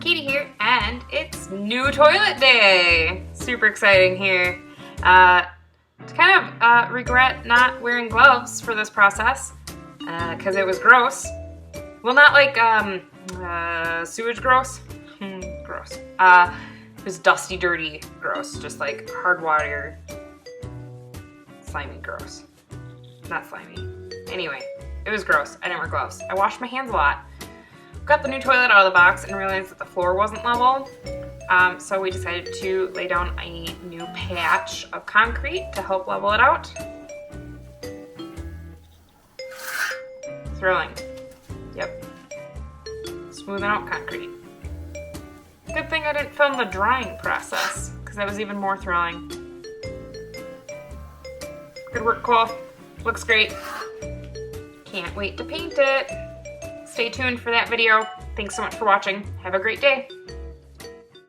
Katie here, and it's new toilet day! Super exciting here. To kind of regret not wearing gloves for this process, because it was gross. Well, not like sewage gross. Gross. It was dusty, dirty, gross. Just like hard water, slimy, gross. Not slimy. Anyway, it was gross. I didn't wear gloves. I washed my hands a lot. Got the new toilet out of the box and realized that the floor wasn't level. So we decided to lay down a new patch of concrete to help level it out. Thrilling. Yep. Smoothing out concrete. Good thing I didn't film the drying process, because that was even more thrilling. Good work, Cole. Looks great. Can't wait to paint it. Stay tuned for that video. Thanks so much for watching. Have a great day.